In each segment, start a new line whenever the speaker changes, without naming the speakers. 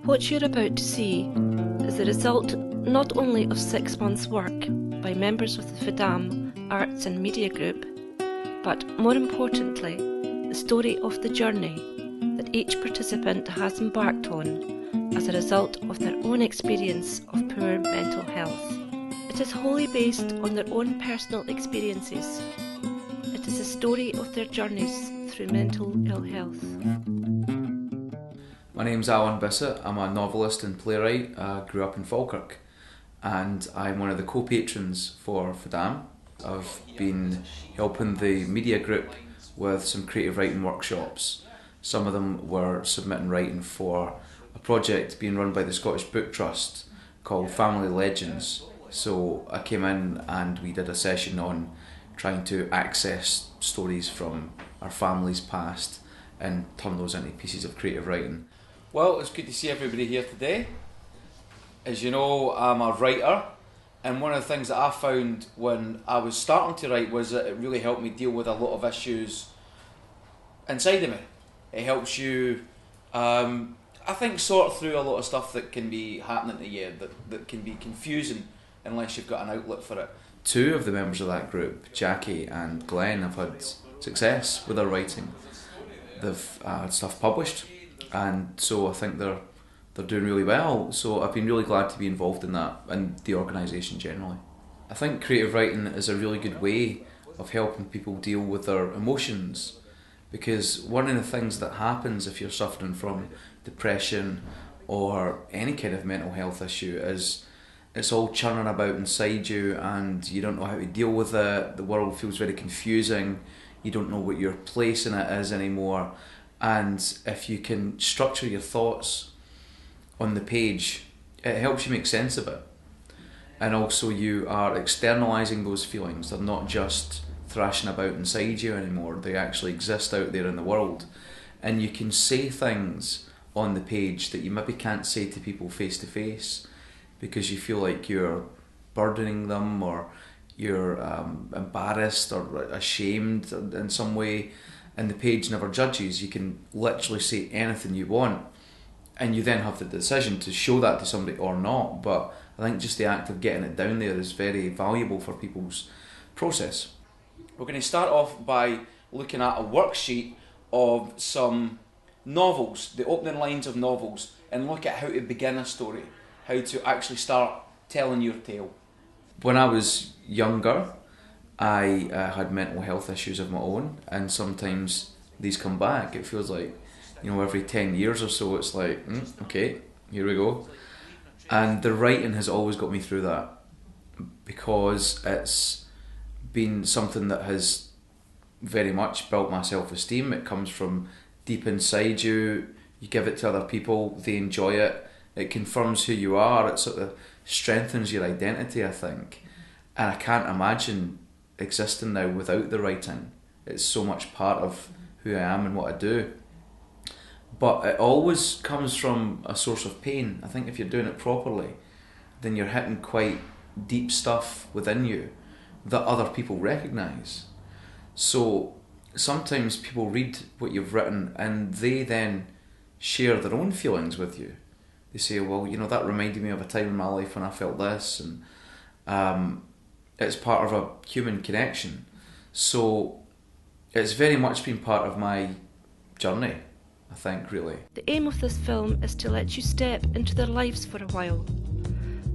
What you're about to see is the result not only of 6 months' work by members of the FADAM Arts and Media Group, but more importantly, the story of the journey that each participant has embarked on as a result of their own experience of poor mental health. It is wholly based on their own personal experiences. It is a story of their journeys through mental ill health.
My name's Alan Bissett. I'm a novelist and playwright. I grew up in Falkirk and I'm one of the co-patrons for FADAM. I've been helping the media group with some creative writing workshops. Some of them were submitting writing for a project being run by the Scottish Book Trust called Family Legends. So I came in and we did a session on trying to access stories from our family's past and turn those into pieces of creative writing.
Well, it's good to see everybody here today. As you know, I'm a writer, and one of the things that I found when I was starting to write was that it really helped me deal with a lot of issues inside of me. It helps you, I think, sort through a lot of stuff that can be happening to you, that can be confusing unless you've got an outlet for it.
Two of the members of that group, Jackie and Glenn, have had success with their writing. They've had stuff published, and so I think they're doing really well. So I've been really glad to be involved in that and the organisation generally. I think creative writing is a really good way of helping people deal with their emotions, because one of the things that happens if you're suffering from depression or any kind of mental health issue is it's all churning about inside you and you don't know how to deal with it. The world feels very confusing. You don't know what your place in it is anymore. And if you can structure your thoughts on the page, it helps you make sense of it. And also you are externalising those feelings. They're not just thrashing about inside you anymore. They actually exist out there in the world. And you can say things on the page that you maybe can't say to people face to face because you feel like you're burdening them or you're embarrassed or ashamed in some way. And the page never judges. You can literally say anything you want, and you then have the decision to show that to somebody or not. But I think just the act of getting it down there is very valuable for people's process.
We're going to start off by looking at a worksheet of some novels, the opening lines of novels, and look at how to begin a story, how to actually start telling your tale.
When I was younger, I had mental health issues of my own, and sometimes these come back. It feels like, every 10 years or so, it's like, okay, here we go. And the writing has always got me through that, because it's been something that has very much built my self-esteem. It comes from deep inside you. You give it to other people, they enjoy it. It confirms who you are. It sort of strengthens your identity, I think. And I can't imagine existing now without the writing. It's so much part of who I am and what I do. But it always comes from a source of pain. I think if you're doing it properly, then you're hitting quite deep stuff within you that other people recognise. So sometimes people read what you've written and they then share their own feelings with you. They say, well, that reminded me of a time in my life when I felt this, and it's part of a human connection. So it's very much been part of my journey, I think, really.
The aim of this film is to let you step into their lives for a while,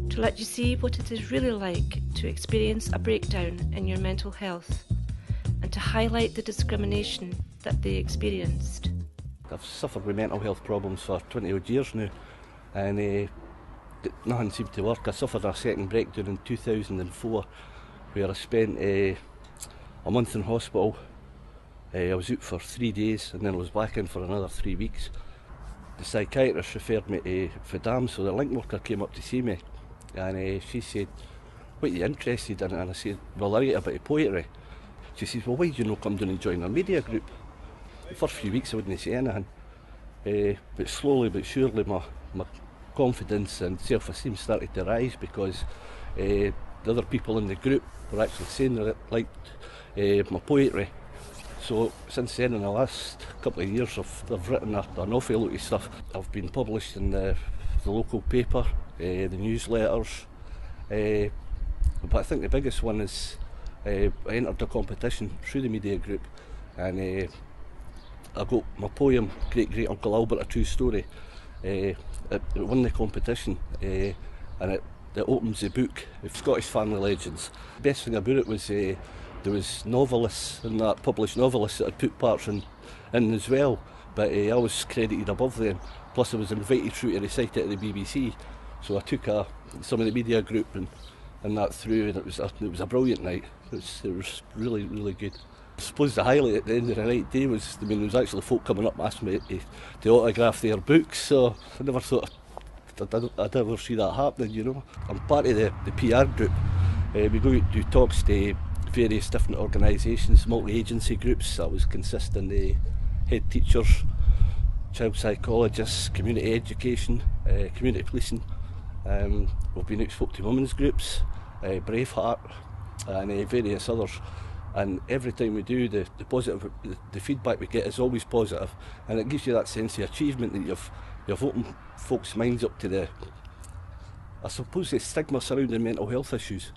to let you see what it is really like to experience a breakdown in your mental health, and to highlight the discrimination that they experienced.
I've suffered with mental health problems for 20 odd years now, and nothing seemed to work. I suffered a second breakdown in 2004 where I spent a month in hospital. I was out for 3 days and then I was back in for another 3 weeks. The psychiatrist referred me to FADAM, so the link worker came up to see me, and she said, "What are you interested in?" And I said, "Well, I write a bit of poetry." She says, "Well, why do you not come down and join our media group?" The first few weeks I wouldn't say anything, but slowly but surely my confidence and self-esteem started to rise, because the other people in the group were actually saying that they liked my poetry. So since then, in the last couple of years, I've written an awful lot of stuff. I've been published in the local paper, the newsletters, but I think the biggest one is I entered a competition through the media group, and I got my poem Great Great Uncle Albert, a true story. It won the competition, and it opens the book of Scottish family legends. The best thing about it was there was novelists in that, published novelists that had put parts in as well, but I was credited above them. Plus I was invited through to recite it at the BBC, so I took some of the media group and that through, and it was a brilliant night. It was really, really good. I suppose the highlight at the end of the night day was, there was actually folk coming up asking me to autograph their books, so I never thought I'd ever see that happening, you know. I'm part of the PR group. We go out and do talks to various different organisations, multi-agency groups that was consisting of head teachers, child psychologists, community education, community policing. We've been out and spoke to women's groups, Braveheart, and various others. And every time we do, the feedback we get is always positive, and it gives you that sense of achievement that you've opened folks' minds up to the stigma surrounding mental health issues.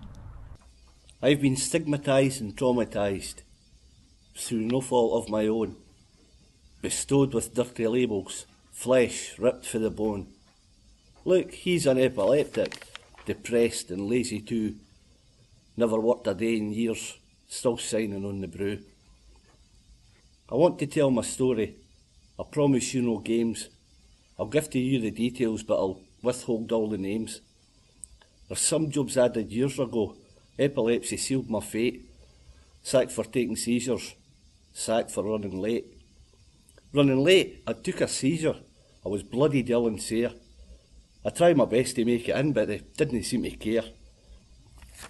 I've been stigmatised and traumatised through no fault of my own, bestowed with dirty labels, flesh ripped for the bone. Look, he's an epileptic, depressed and lazy too, never worked a day in years, still signing on the brew. I want to tell my story, I promise you no games. I'll give to you the details, but I'll withhold all the names. There's some jobs I did years ago, epilepsy sealed my fate. Sacked for taking seizures, sacked for running late. Running late, I took a seizure, I was bloody ill and sore. I tried my best to make it in, but they didn't seem to care.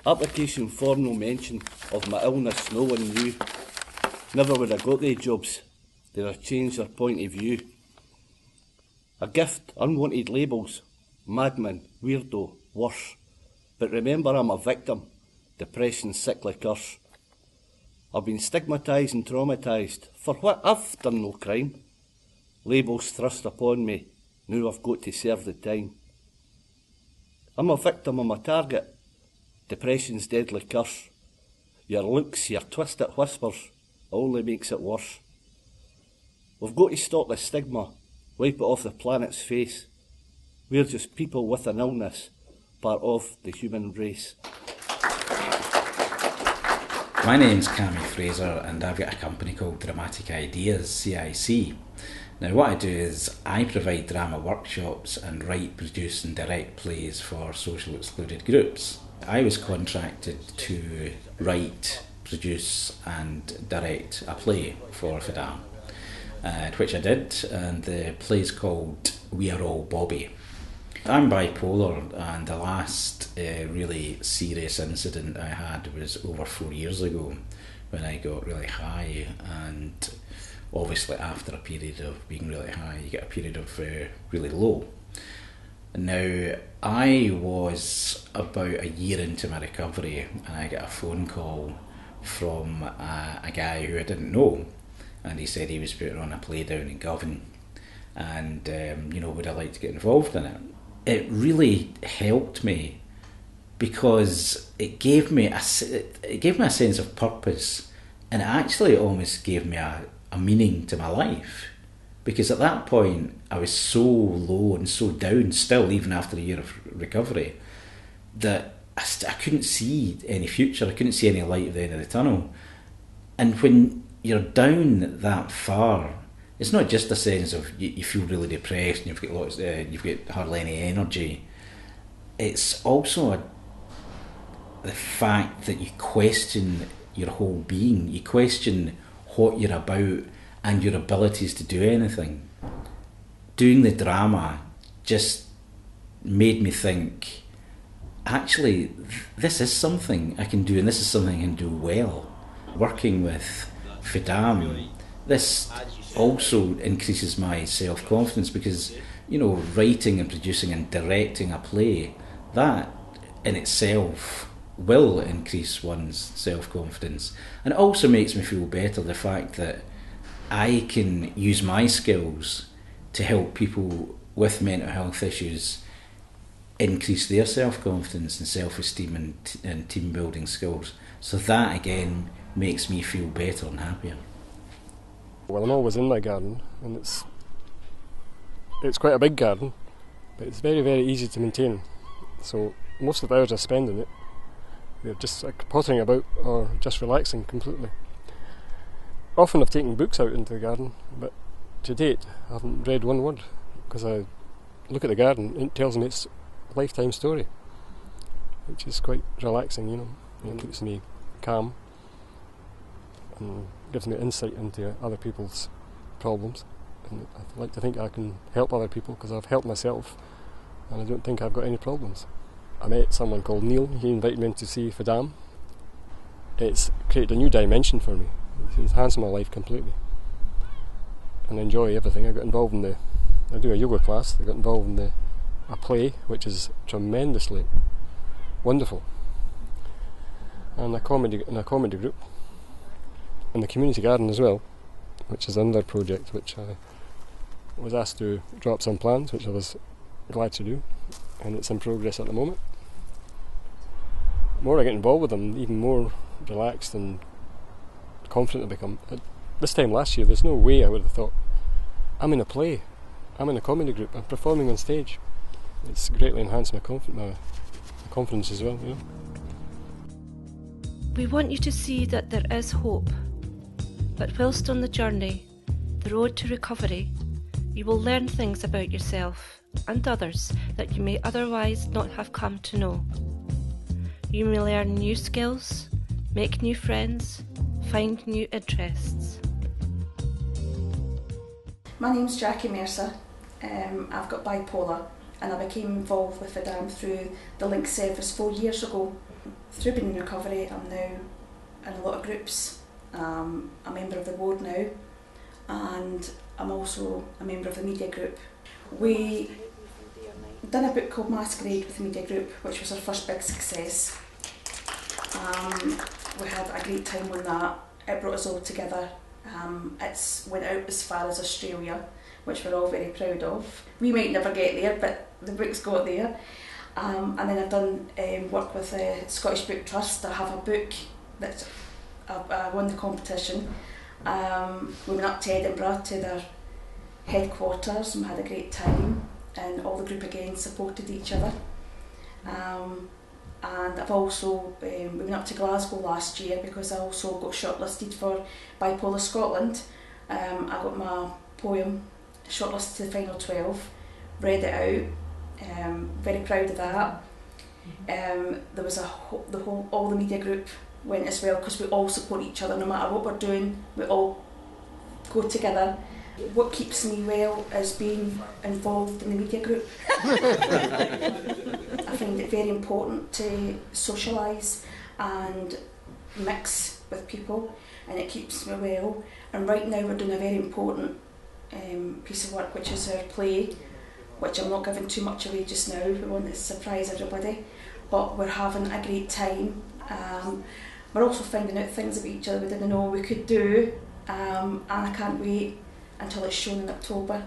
Application form no mention of my illness, no one knew. Never would I got the jobs, they'd have changed their point of view. A gift, unwanted labels, madman, weirdo, worse. But remember, I'm a victim, depression's sickly curse. I've been stigmatised and traumatised for what I've done no crime. Labels thrust upon me, now I've got to serve the time. I'm a victim, I'm a target, depression's deadly curse. Your looks, your twisted whispers, only makes it worse. We've got to stop the stigma, wipe it off the planet's face. We're just people with an illness, part of the human race.
My name's Cammy Fraser, and I've got a company called Dramatic Ideas, CIC. Now what I do is I provide drama workshops and write, produce and direct plays for social excluded groups. I was contracted to write, produce and direct a play for FADAM, which I did, and the play's called We Are All Bobby. I'm bipolar, and the last really serious incident I had was over 4 years ago when I got really high, and obviously after a period of being really high you get a period of really low. Now I was about a year into my recovery and I got a phone call from a guy who I didn't know, and he said he was putting on a play down in Govan, and would I like to get involved in it? It really helped me because it gave me a sense of purpose, and it actually almost gave me a meaning to my life, because at that point I was so low and so down still, even after a year of recovery, that I couldn't see any future, I couldn't see any light at the end of the tunnel. And when you're down that far, it's not just a sense of you feel really depressed and you've got hardly any energy. It's also the fact that you question your whole being. You question what you're about and your abilities to do anything. Doing the drama just made me think, actually, this is something I can do, and this is something I can do well. Working with FADAM, this also increases my self-confidence, because writing and producing and directing a play, that in itself will increase one's self-confidence. And it also makes me feel better, the fact that I can use my skills to help people with mental health issues increase their self-confidence and self-esteem and team building skills. So that again makes me feel better and happier.
Well, I'm always in my garden, and it's quite a big garden, but it's very, very easy to maintain. So most of the hours I spend in it, they're just like pottering about or just relaxing completely. Often I've taken books out into the garden, but to date I haven't read one word, because I look at the garden and it tells me it's a lifetime story, which is quite relaxing, you know. It keeps me calm and gives me insight into other people's problems. And I like to think I can help other people, because I've helped myself and I don't think I've got any problems. I met someone called Neil. He invited me in to see FADAM. It's created a new dimension for me. It's enhanced my life completely, and I enjoy everything. I got involved in I do a yoga class. I got involved in a play, which is tremendously wonderful, and a comedy group, and the community garden as well, which is another project which I was asked to draw up some plans, which I was glad to do, and it's in progress at the moment. The more I get involved with them, even more relaxed and confident I become. At this time last year, there's no way I would have thought, I'm in a play, I'm in a comedy group, I'm performing on stage. It's greatly enhanced my confidence as well, you know.
We want you to see that there is hope, but whilst on the journey, the road to recovery, you will learn things about yourself and others that you may otherwise not have come to know. You may learn new skills, make new friends, find new interests.
My name's Jackie Mercer. I've got bipolar, and I became involved with FADAM through the Link service 4 years ago. Through being in recovery, I'm now in a lot of groups. I'm a member of the board now, and I'm also a member of the media group. We done a book called Masquerade with the media group, which was our first big success. We had a great time on that. It brought us all together. It's went out as far as Australia, which we're all very proud of. We might never get there, but the book's got there. And then I've done work with the Scottish Book Trust. I have a book that I won the competition. We went up to Edinburgh to their headquarters and we had a great time, and all the group again supported each other. And I've also, we went up to Glasgow last year because I also got shortlisted for Bipolar Scotland. I got my poem shortlisted to the final 12, read it out, very proud of that. There was all the media group went as well, because we all support each other no matter what we're doing. We all go together. What keeps me well is being involved in the media group. I find it very important to socialise and mix with people, and it keeps me well. And right now we're doing a very important piece of work, which is our play, which I'm not giving too much away just now. We want to surprise everybody, but we're having a great time. We're also finding out things about each other we didn't know we could do, and I can't wait until it's shown in October.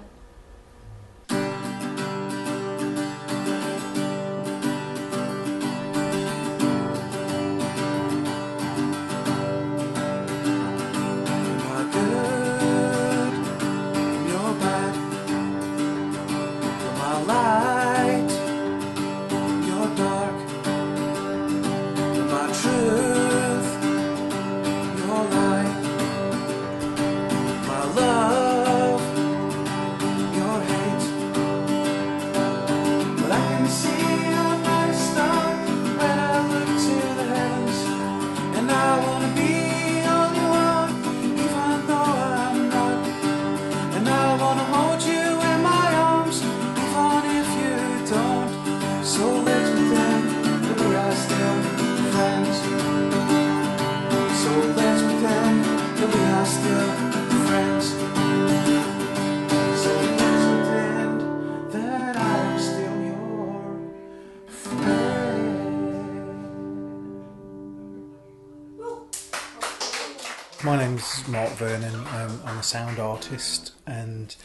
name's Mark Vernon. I'm a sound artist, and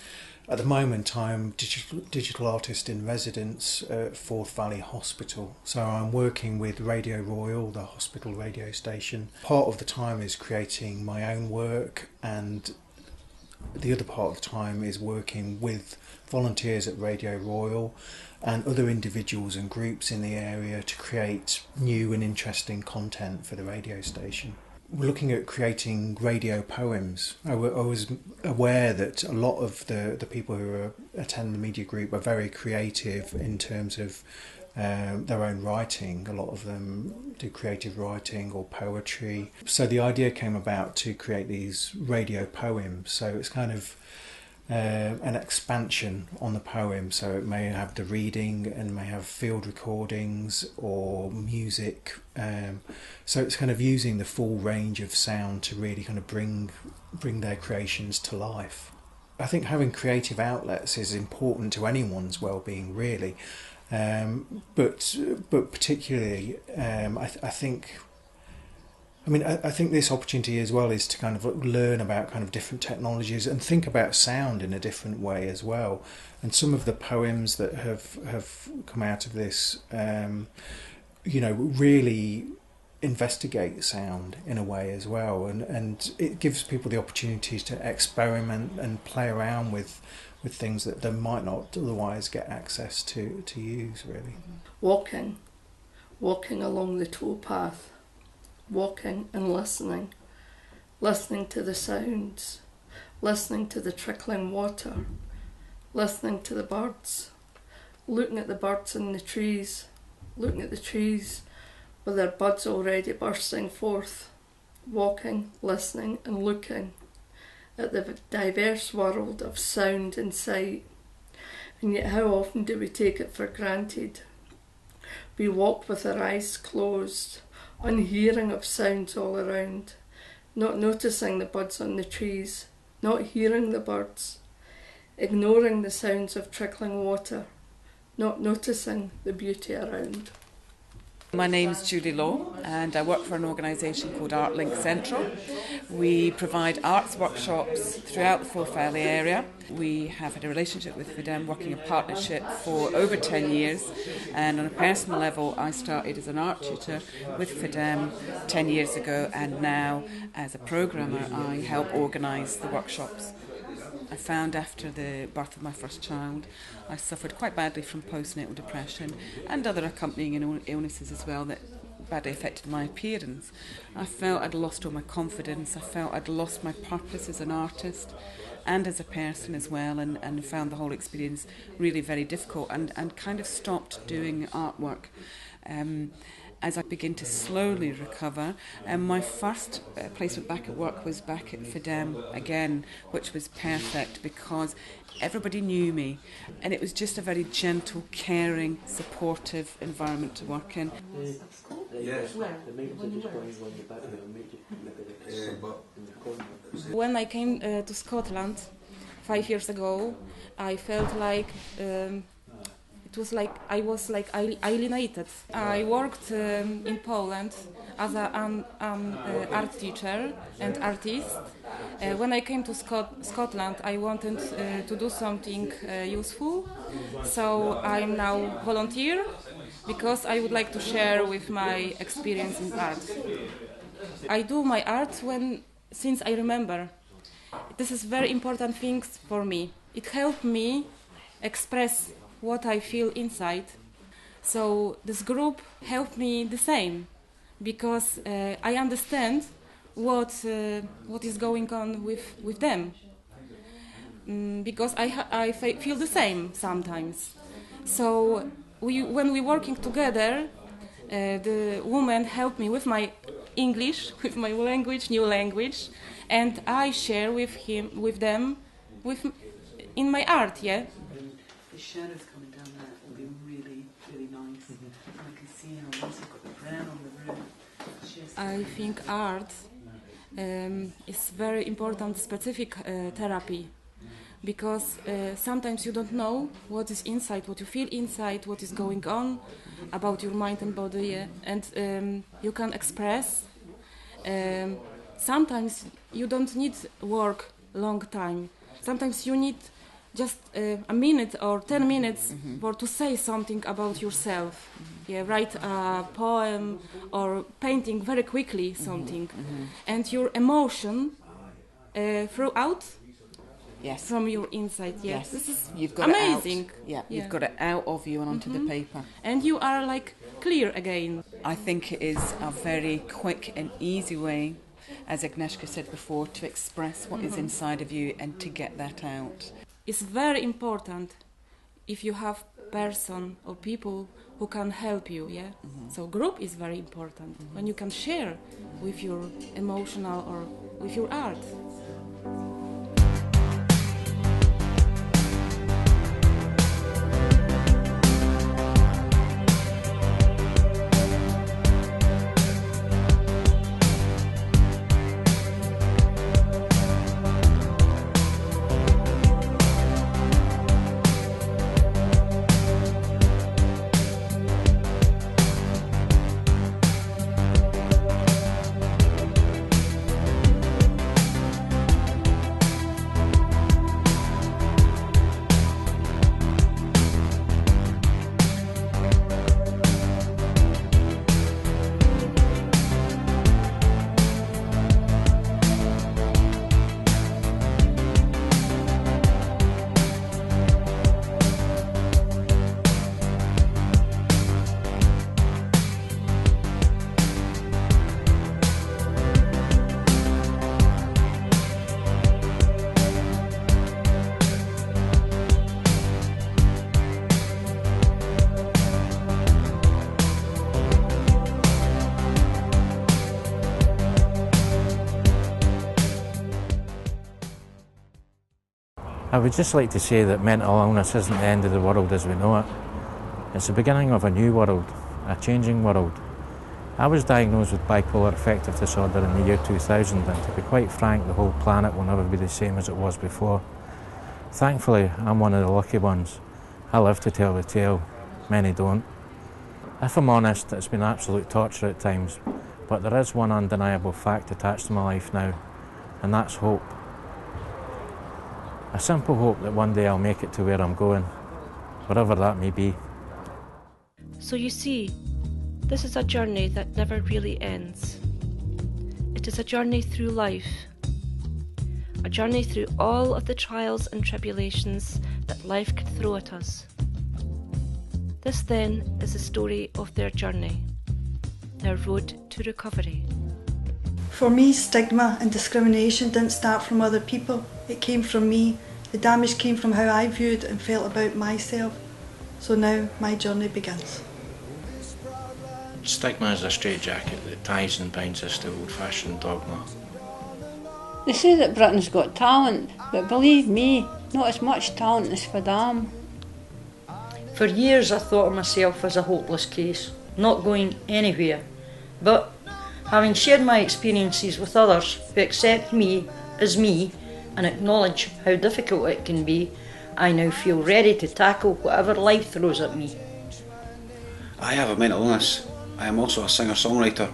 at the moment I'm digital artist in residence at Forth Valley Hospital. So I'm working with Radio Royal, the hospital radio station. Part of the time is creating my own work, and the other part of the time is working with volunteers at Radio Royal and other individuals and groups in the area to create new and interesting content for the radio station. We're looking at creating radio poems. I was aware that a lot of the people who attend the media group are very creative in terms of their own writing. A lot of them do creative writing or poetry. So the idea came about to create these radio poems. So it's kind of an expansion on the poem, so it may have the reading and may have field recordings or music, so it's kind of using the full range of sound to really kind of bring their creations to life. I think having creative outlets is important to anyone's well-being, really, but particularly I think this opportunity as well is to kind of learn about kind of different technologies and think about sound in a different way as well. And some of the poems that have come out of this, really investigate sound in a way as well. And it gives people the opportunity to experiment and play around with things that they might not otherwise get access to use, really.
Walking along the towpath. Walking and listening to the sounds, listening to the trickling water, listening to the birds, looking at the birds in the trees, looking at the trees with their buds already bursting forth, walking, listening and looking at the diverse world of sound and sight. And yet how often do we take it for granted? We walk with our eyes closed, unhearing of sounds all around, not noticing the buds on the trees, not hearing the birds, ignoring the sounds of trickling water, not noticing the beauty around.
My name's Julie Lowe and I work for an organisation called ArtLink Central. We provide arts workshops throughout the Forth Valley area. We have had a relationship with FADAM, working in partnership for over 10 years, and on a personal level I started as an art tutor with FADAM 10 years ago, and now as a programmer I help organise the workshops. I found after the birth of my first child I suffered quite badly from postnatal depression and other accompanying illnesses as well that badly affected my appearance. I felt I'd lost all my confidence, I felt I'd lost my purpose as an artist and as a person as well, and found the whole experience really very difficult and kind of stopped doing artwork. As I begin to slowly recover, my first placement back at work was back at FADAM again, which was perfect because everybody knew me and it was just a very gentle, caring, supportive environment to work in.
When I came to Scotland 5 years ago, I felt like it was like I was like alienated. I worked in Poland as an art teacher and artist. When I came to Scotland, I wanted to do something useful, so I'm now volunteer because I would like to share with my experience in art. I do my art since I remember. This is very important thing for me. It helped me express what I feel inside. So this group helped me the same, because I understand what is going on with them, because I feel the same sometimes. So when we working together, the woman helped me with my English, with my language, new language, and I share with them in my art, yeah.
The shadows coming down there will be really, really nice. And I can see how once you've got the brown on the roof.
I think art is very important, specific therapy, because sometimes you don't know what is inside, what you feel inside, what is going on about your mind and body, and you can express sometimes you don't need work long time. Sometimes you need just a minute or 10 minutes for to say something about yourself. Yeah, write a poem or painting very quickly something, and your emotion throughout.
Yes.
From your inside,
yes.
This is
you've got
amazing.
It out. Yeah, you've got it out of you and onto the paper.
And you are like clear again.
I think it is a very quick and easy way, as Agnieszka said before, to express what is inside of you and to get that out.
It's very important if you have person or people who can help you, yeah? So group is very important when you can share with your emotional or with your art.
I would just like to say that mental illness isn't the end of the world as we know it. It's the beginning of a new world, a changing world. I was diagnosed with bipolar affective disorder in the year 2000, and to be quite frank, the whole planet will never be the same as it was before. Thankfully, I'm one of the lucky ones. I live to tell the tale, many don't. If I'm honest, it's been absolute torture at times, but there is one undeniable fact attached to my life now, and that's hope. A simple hope that one day I'll make it to where I'm going, wherever that may be.
So you see, this is a journey that never really ends. It is a journey through life, a journey through all of the trials and tribulations that life can throw at us. This then is the story of their journey, their road to recovery.
For me, stigma and discrimination didn't start from other people. It came from me. The damage came from how I viewed and felt about myself. So now my journey begins.
Stigma is a straitjacket that ties and binds us to old-fashioned dogma.
They say that Britain's got talent, but believe me, not as much talent as FADAM.
For years I thought of myself as a hopeless case, not going anywhere. But having shared my experiences with others who accept me as me and acknowledge how difficult it can be, I now feel ready to tackle whatever life throws at me.
I have a mental illness. I am also a singer-songwriter.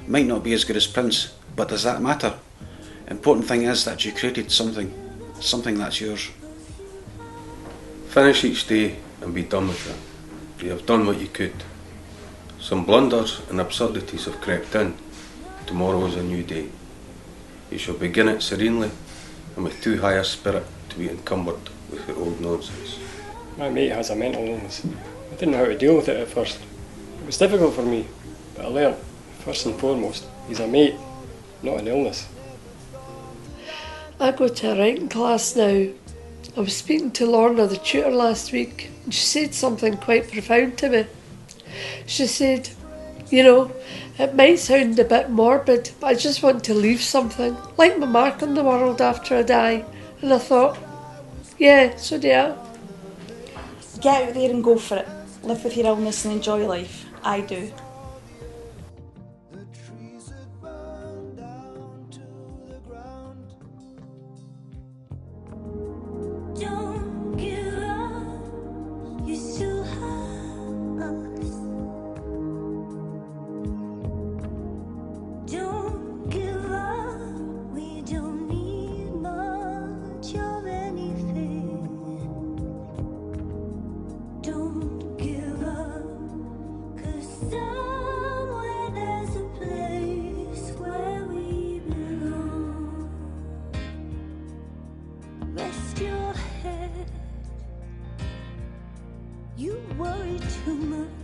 Might not be as good as Prince, but does that matter? Important thing is that you created something that's yours.
Finish each day and be done with it. You have done what you could. Some blunders and absurdities have crept in. Tomorrow is a new day. You shall begin it serenely and with too high a spirit to be encumbered with your old nonsense.
My mate has a mental illness. I didn't know how to deal with it at first. It was difficult for me, but I learnt, first and foremost, he's a mate, not an illness.
I go to a writing class now. I was speaking to Lorna, the tutor, last week, and she said something quite profound to me. She said, you know, it might sound a bit morbid, but I just want to leave something, like my mark on the world after I die. And I thought, yeah, so do I.
Get out there and go for it. Live with your illness and enjoy life. I do.
Don't give up. You worry too much.